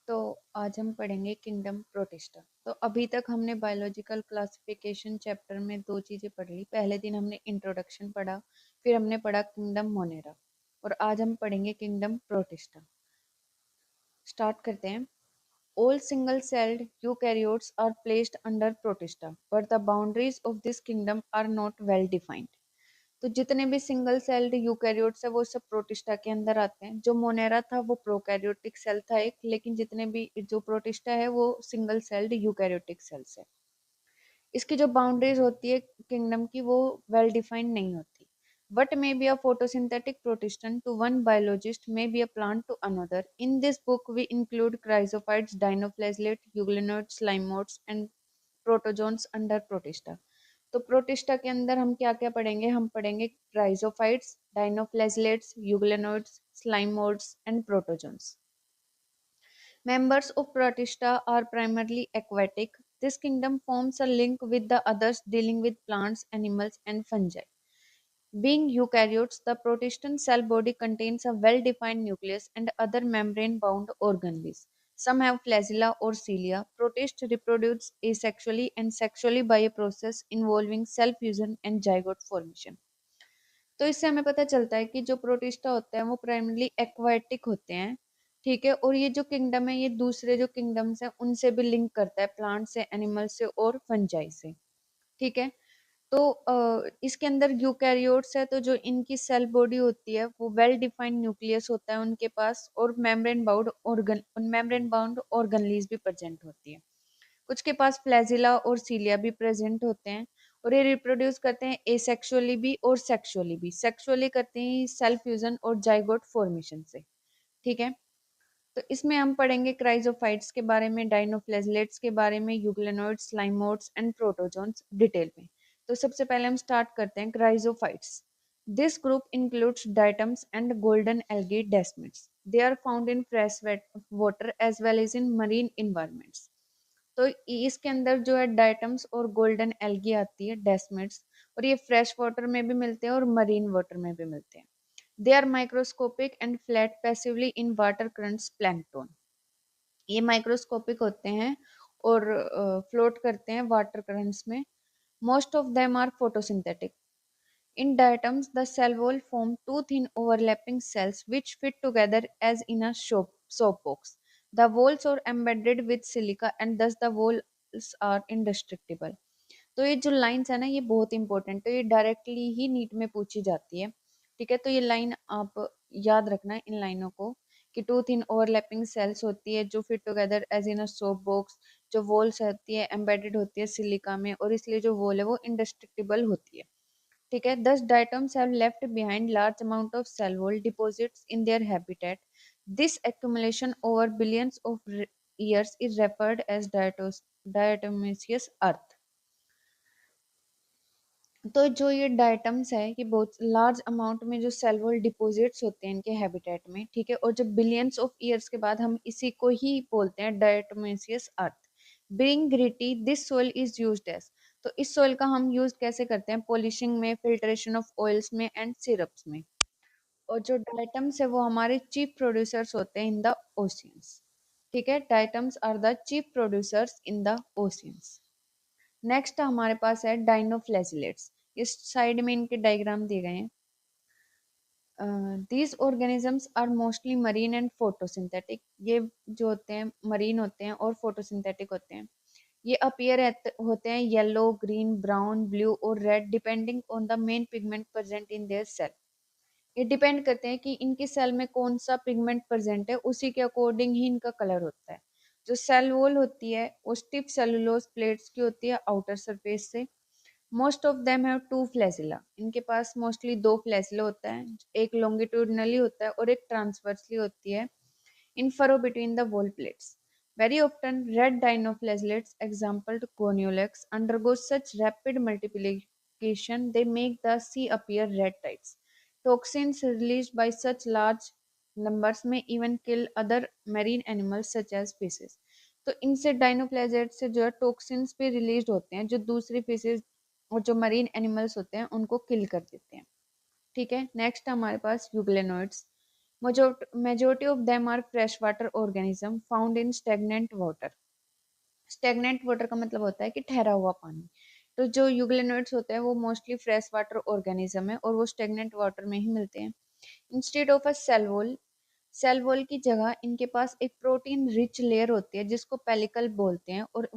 तो आज हम पढ़ेंगे किंगडम प्रोटिस्टा। तो अभी तक हमने बायोलॉजिकल क्लासिफिकेशन चैप्टर में दो चीजें पढ़ ली। पहले दिन हमने इंट्रोडक्शन पढ़ा, फिर हमने पढ़ा किंगडम मोनेरा, और आज हम पढ़ेंगे किंगडम प्रोटिस्टा। स्टार्ट करते हैं। All single-celled eukaryotes are placed under protista, but the boundaries of this kingdom are not well defined. तो जितने भी सिंगल सेल्ड यूकैरियोट्स है वो सब प्रोटिस्टा के अंदर आते हैं। जो मोनेरा था वो प्रोकैरियोटिक सेल था एक, लेकिन जितने भी जो प्रोटिस्टा है वो सिंगल सेल्ड यूकैरियोटिक सेल्स है। इसकी जो बाउंड्रीज होती है किंगडम की वो वेल डिफाइंड नहीं होती. What may be a photosynthetic protist to one biologist may be a plant to another. In this book, we include chrysophytes, dinoflagellate, euglenoids, slimodes, and protozoans under protista. तो protista के अंदर हम क्या क्या पढ़ेंगे? हम पढ़ेंगे chrysophytes, dinoflagellates, euglenoids, slime moulds and protozoans. Members of Protista are primarily aquatic. This kingdom forms a link with the others dealing with plants, animals, and fungi. Being eukaryotes, the protistan cell body contains a well-defined nucleus and other membrane-bound organelles. Some have flagella or cilia. Protists reproduce asexually and sexually by a process involving cell fusion and zygote formation. तो इससे हमें पता चलता है कि जो protista होते हैं वो प्राइमरली एक्वाटिक होते हैं, ठीक है। और ये जो किंगडम है ये दूसरे जो किंगडम्स हैं उनसे भी लिंक करता है, प्लांट से, एनिमल से और फंजाई से, ठीक है। तो इसके अंदर यूकैरियोट्स है तो जो इनकी सेल बॉडी होती है वो वेल डिफाइंड न्यूक्लियस होता है उनके पास, और मेम्ब्रेन बाउंड ऑर्गनलीज भी प्रेजेंट होती है। कुछ के पास फ्लैजिला और सीलिया भी प्रेजेंट होते हैं, और ये रिप्रोड्यूस करते हैं एसेक्सुअली भी और सेक्सुअली भी। सेक्सुअली करते हैं सेल फ्यूजन और जाइगोट फॉर्मेशन से, ठीक है। तो इसमें हम पढ़ेंगे क्राइजोफाइट्स के बारे में, डाइनोफ्लैजिलेट्स के बारे में, euglenoids, slime moulds and protozoans detail में। तो सबसे पहले हम स्टार्ट करते हैं chrysophytes. This group includes diatoms and golden algae desmids. They are found in fresh water as well as in marine environments. तो इसके अंदर जो है डाइटम्स और गोल्डन एल्गी आती है, डेस्मिड्स, और ये फ्रेश वाटर में भी मिलते हैं और मरीन वाटर में भी मिलते हैं. They are microscopic and flat passively in water currents plankton. ये माइक्रोस्कोपिक होते हैं और फ्लोट करते हैं वाटर करंट्स में. Most of them are photosynthetic. In diatoms, the cell wall form two thin overlapping cells which fit together as in a soapbox. The walls are embedded with silica and thus the walls are indestructible. तो ये जो lines है ना ये बहुत important है, ये directly ही NEET में पूछी जाती है, ठीक है। तो ये लाइन आप याद रखना, इन लाइनों को, कि टू थिन ओवरलैपिंग सेल्स होती है जो fit together as in a soap box. जो वॉल्स होती है एम्बेडेड होती है सिलिका में, और इसलिए जो वॉल है वो इंडेस्ट्रक्टिबल होती है, ठीक है। Thus diatoms have left behind large amount of cell wall deposits in their habitat. This accumulation over billions of years is referred as diatomaceous earth. तो जो ये डाइटम्स है ये बहुत लार्ज अमाउंट में जो सेल वॉल डिपॉजिट्स होते हैं इनके हैबिटेट में, ठीक है। और जब बिलियंस ऑफ ईयर्स के बाद हम इसी को ही बोलते हैं diatomaceous earth. Being gritty this soil is used as. तो इस सोइल का हम यूज कैसे करते हैं? पॉलिशिंग में, फिल्ट्रेशन ऑफ ऑयल्स में एंड सिरप्स में. और जो डाइटम्स है वो हमारे चीफ प्रोड्यूसर्स होते हैं इन द ओशियंस, ठीक है। Diatoms are the chief producers in the oceans. Next हमारे पास है डाइनोफ्लैजिलेट्स. इस साइड में इनके डायग्राम दिए गए हैं. These organisms are mostly marine and photosynthetic. ये जो होते हैं मरीन होते हैं और फोटोसिंथेटिक होते हैं. ये अपीयर होते हैं येलो, ग्रीन, ब्राउन, ब्लू और red depending on the main pigment present in their cell. ये डिपेंड करते हैं कि इनके सेल में कौन सा पिगमेंट प्रेजेंट है, उसी के अकॉर्डिंग ही इनका कलर होता है. जो सेल वॉल होती है वो स्टिफ सेलुलोज प्लेट्स की होती है आउटर सरफेस से. Most of them have two flagella. इनके पास मोस्टली दो फ्लैजिला होता है, एक लॉन्गिट्यूडनली होता है और एक ट्रांसवर्सली होती है in furrow between the wall plates. Very often, red dinoflagellates, example Goniolax, undergo such rapid multiplication they make the sea appear red tides. Toxins released by such large numbers may even kill other marine animals such as fishes. तो इनसे डाइनोफ्लैजेट से जो है toxins भी release होते हैं जो दूसरी फिशेज और जो मरीन एनिमल्स होते हैं उनको किल कर देते हैं, ठीक है। नेक्स्ट हमारे पास यूग्लेनोइड्स. Majority of them are freshwater organism found in stagnant water. Stagnant water का मतलब होता है कि ठहरा हुआ पानी। तो जो यूग्लिनोइड्स होते हैं वो मोस्टली फ्रेश वाटर ऑर्गेनिज्म है और वो स्टेगनेंट वाटर में ही मिलते हैं। Instead of a cell wall, cell wall की जगह इनके पास एक प्रोटीन रिच लेयर होती है जिसको पेलिकल बोलते हैं, और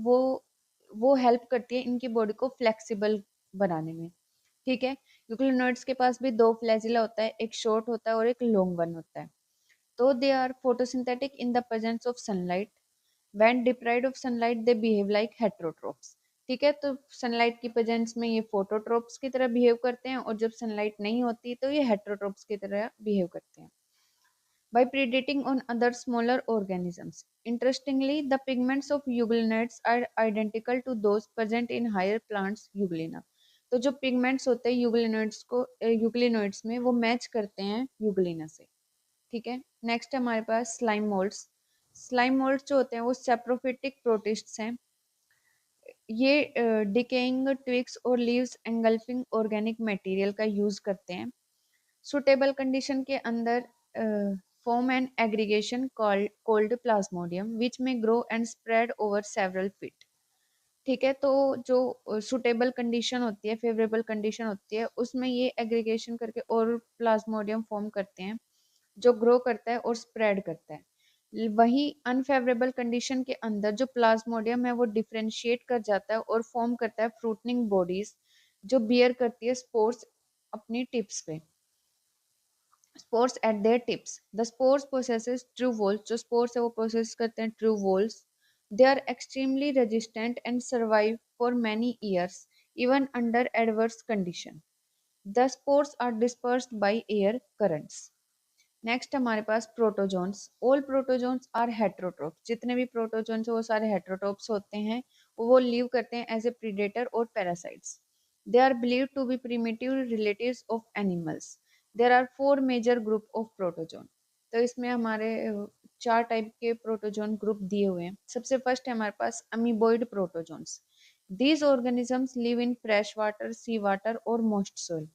वो हेल्प करती है इनकी बॉडी को फ्लेक्सिबल बनाने में। ठीक है। यूग्लिनोइड्स के पास भी दो फ्लैजिला होता है, एक शॉर्ट होता है और एक लॉन्ग वन होता है। तो they are photosynthetic in the presence of sunlight. When deprived of sunlight, they behave like heterotrophs. ठीक है। तो सनलाइट की प्रेजेंस में ये फोटोट्रोप्स की तरह बिहेव करते हैं, और जब सनलाइट नहीं होती तो ये हेटरोट्रोप्स की तरह बिहेव करते हैं। By predating on other smaller organisms. Interestingly, the pigments of euglenids are identical to those present in higher plants euglena. तो जो पिगमेंट्स होते हैं यूग्लिनोइड्स में वो मैच करते हैं यूग्लिना से। ठीक है। नेक्स्ट हमारे पास स्लाइम मोल्ड्स। स्लाइम मोल्ड्स जो होते हैं वो सेप्रोफिटिक प्रोटिस्ट्स हैं। ये डिकेइंग ट्विग्स और लीव्स एंगल्फिंग ऑर्गेनिक मटेरियल का यूज करते हैं। सुटेबल कंडीशन के अंदर form an aggregation called plasmodium which may grow and spread over several feet. ठीक है। तो जो सुटेबल कंडीशन होती है, फेवरेबल कंडीशन होती है, उसमें ये एग्रीगेशन करके और प्लाज्मोडियम फॉर्म करते हैं जो ग्रो करता है और स्प्रेड करता है। वही अनफेवरेबल कंडीशन के अंदर जो प्लाज्मोडियम है वो डिफरेंशिएट कर जाता है और फॉर्म करता है फ्रूटनिंग बॉडीज जो बियर करती है स्पोर्स अपनी टिप्स पे। Spores at their tips. The spores possess true walls. जो स्पोर्स है वो प्रोसेस करते हैं true walls. They are extremely resistant and survive for many years even under adverse condition. The spores are dispersed by air currents. Next हमारे पास protozoans. All protozoans are heterotrophs. जितने भी protozoans वो सारे हेट्रोट्रोप्स होते हैं। वो लिव करते हैं एज ए प्रीडेटर और parasites. They are believed to be primitive relatives of animals. There are four major group of protozoan. तो इसमें हमारे चार टाइप के प्रोटोजोन ग्रुप दिए हुए हैं। सबसे फर्स्ट है हमारे पास amoeboid protozoans. These organisms live in fresh water, sea water और मोस्ट सोइल।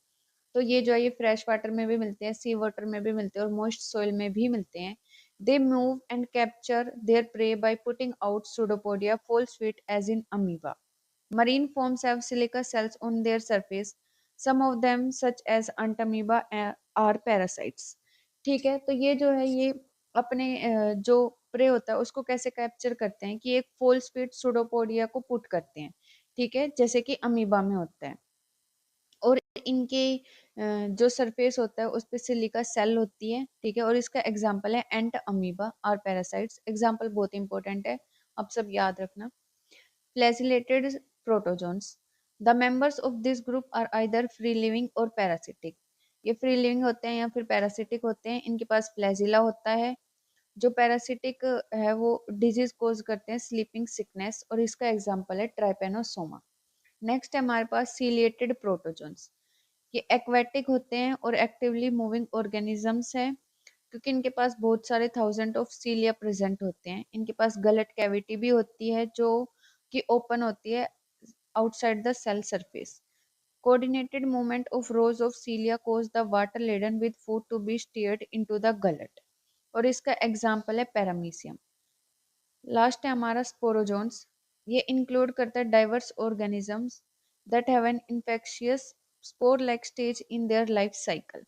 तो ये जो है ये फ्रेश वाटर में भी मिलते हैं, सी वाटर में भी मिलते हैं और मोइस्ट सोइल में भी मिलते हैं। They move and capture their prey by putting out pseudopodia false feet as in amoeba. Marine forms have silica cells on their surface. Some of them, such as Entamoeba, are parasites. ठीक है। तो ये जो है ये अपने जो pray होता है उसको कैसे कैप्चर करते हैं कि एक फॉल स्वीट सूडोपोडिया को पुट करते हैं। ठीक है, जैसे कि अमीबा में होता है। और इनके जो सरफेस होता है उस पे सिलिका सेल होती है। ठीक है। और इसका एग्जांपल है entamoeba are parasites. Example बहुत इंपॉर्टेंट है, आप सब याद रखना। Flagellated protozoans. The members of this group are either free living और पैरासिटिक। ये फ्री लिविंग होते हैं या फिर पैरासिटिक होते हैं। इनके पास फ्लैजिला होता है। जो पैरासिटिक है वो डिजीज कोज करते हैं स्लीपिंग सिकनेस, और इसका एग्जांपल है ट्राइपेनोसोमा। नेक्स्ट है हमारे पास सीलिएटेड प्रोटोजोन्स। ये एक्वेटिक होते हैं और एक्टिवली मूविंग ऑर्गेनिजम्स है, क्योंकि इनके पास बहुत सारे थाउजेंड ऑफ सीलिया प्रेजेंट होते हैं। इनके पास गलट कैविटी भी होती है जो कि ओपन होती है outside the cell surface. Coordinated movement of rows of cilia cause the water laden with food to be steered into the gullet, और इसका एग्जांपल है पैरामीशियम। लास्ट है हमारा स्पोरोजोन्स। ये इंक्लूड करता है diverse organisms that have an infectious spore like stage in their life cycle.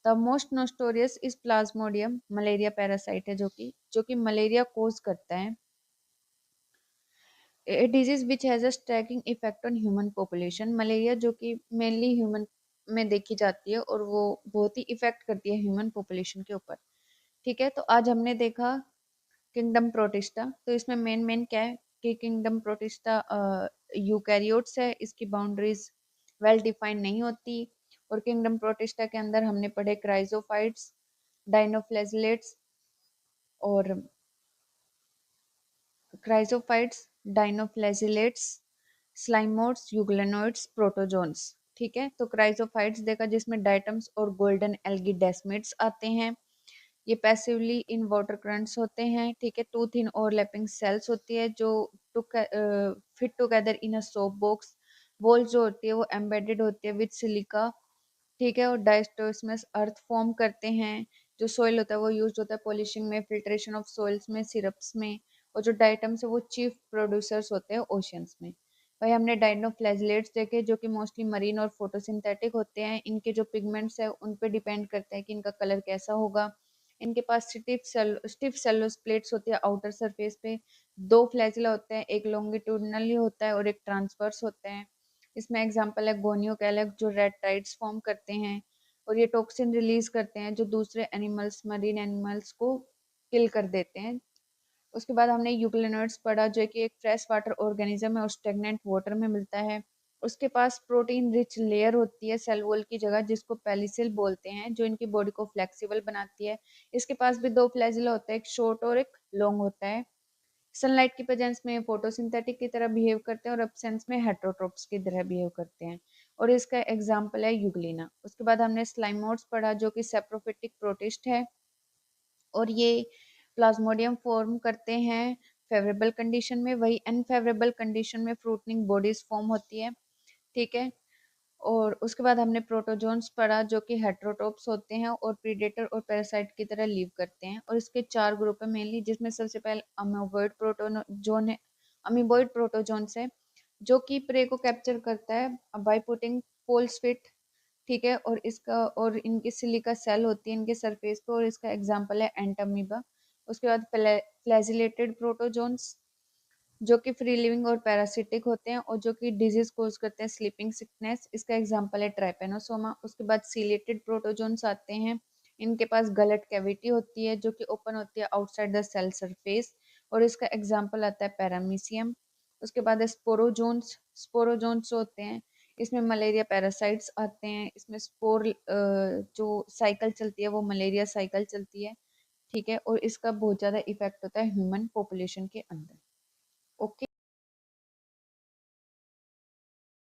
The most notorious is plasmodium, malaria parasite है जो कि मलेरिया कोज करता है। A disease which has a striking effect on human population. Malaria जो कि mainly human में देखी जाती है और वो बहुत ही इफेक्ट करती है ह्यूमन पॉपुलेशन के ऊपर। ठीक है। तो आज हमने देखा किंगडम प्रोटिस्टा। तो इसमें मेन मेन क्या है कि किंगडम प्रोटिस्टा यूकैरियोट्स है, इसकी बाउंड्रीज वेल डिफाइंड नहीं होती। और किंगडम प्रोटिस्टा के अंदर हमने पढ़े क्राइजोफाइट्स, डाइनोफ्लैजिलेट्स और क्राइजोफाइट्स, डाइनोफ्लैजिलेट्स, स्लाइमोड्स, यूग्लेनोइड्स, प्रोटोजोन्स। ठीक है। तो क्राइजोफाइट्स देखा जिसमें डाइटम्स और गोल्डन एल्गी डेस्मिड्स आते हैं। ये पैसिवली इन वाटर करंट्स होते हैं। ठीक है। टू थिन ओवरलैपिंग सेल्स होती है जो fit together in a soap box. Wall जो होती है वो एम्बेडेड होती है विद सिलिका। ठीक है। और डायस्टोसमस अर्थ फॉर्म करते हैं। जो सॉइल होता है वो यूज होता है पॉलिशिंग में, फिल्ट्रेशन ऑफ सॉइल्स में, सिरप्स में, और जो डाइटम्स है वो चीफ प्रोड्यूसर्स होते हैं ओशियंस में। वही हमने डाइनोफ्लैजिलेट्स देखे जो कि मोस्टली मरीन और फोटोसिंथेटिक होते हैं। इनके जो पिगमेंट्स है उन पे डिपेंड करता है कि इनका कलर कैसा होगा। इनके पास स्टिफ सेलुलोज प्लेट्स होती है आउटर सरफेस पे। दो फ्लैजिला होते हैं, एक लॉन्गिट्यूडनली होता है और एक ट्रांसवर्स होते हैं। इसमें एग्जांपल है गोनियो कैलक जो रेड टाइड्स फॉर्म करते हैं और ये टॉक्सिन रिलीज करते हैं जो दूसरे एनिमल्स, मरीन एनिमल्स को किल कर देते हैं। उसके बाद हमने यूग्लिनोइड्स पढ़ा जो कि एक फ्रेश वाटर ऑर्गेनिज्म है और स्टेगनेंट वाटर में मिलता है। उसके पास प्रोटीन रिच लेयर होती है सेल वॉल की जगह जिसको पेलिसिल बोलते हैं, जो इनकी बॉडी को फ्लेक्सिबल बनाती है। इसके पास भी दो फ्लैजिला होता है, एक शॉर्ट और एक लॉन्ग होता है। सनलाइट की प्रेजेंस में फोटोसिंथेटिक की तरह बिहेव करते हैं और एब्सेंस में हेटरोट्रोप्स की तरह बिहेव करते हैं। और इसका एग्जाम्पल है यूग्लिना। उसके बाद हमने स्लाइमोड्स पढ़ा जो कि सेप्रोफिटिक प्रोटिस्ट है और ये प्लाज्मोडियम फॉर्म करते हैं फेवरेबल कंडीशन में, वही अनफेवरेबल कंडीशन में फ्रूटनिंग बॉडीज फॉर्म होती है। ठीक है। और उसके बाद हमने प्रोटोजोन्स पढ़ा जो कि हेट्रोटॉप्स होते हैं और प्रीडेटर और पैरासाइट की तरह लीव करते हैं। और इसके चार ग्रुप है मेनली, जिसमें सबसे पहले अमीबॉइड प्रोटोजोन है। अमीबॉइड प्रोटोजोन्स है जो कि प्रे को कैप्चर करता है बाय पुटिंग पोल्स फिट। ठीक है। और इसका और इनकी सिलिका सेल होती है इनके सरफेस पे और इसका एग्जांपल है एंटामीबा। उसके बाद फ्लैजिलेटेड प्रोटोजोन्स जो कि फ्री लिविंग और पैरासिटिक होते हैं और जो कि डिजीज कोज करते हैं स्लीपिंग सिकनेस। इसका एग्जांपल है ट्राइपेनोसोमा। उसके बाद सीलेटेड प्रोटोजोन्स आते हैं। इनके पास गलट कैविटी होती है जो कि ओपन होती है आउटसाइड द सेल सरफेस और इसका एग्जांपल आता है पैरामीशियम। उसके बाद है स्पोरोजोन्स। स्पोरोजोन्स होते हैं इसमें मलेरिया पैरासाइट्स आते हैं। इसमें स्पोर जो साइकिल चलती है वो मलेरिया साइकिल चलती है। ठीक है। और इसका बहुत ज्यादा इफेक्ट होता है ह्यूमन पॉपुलेशन के अंदर। ओके।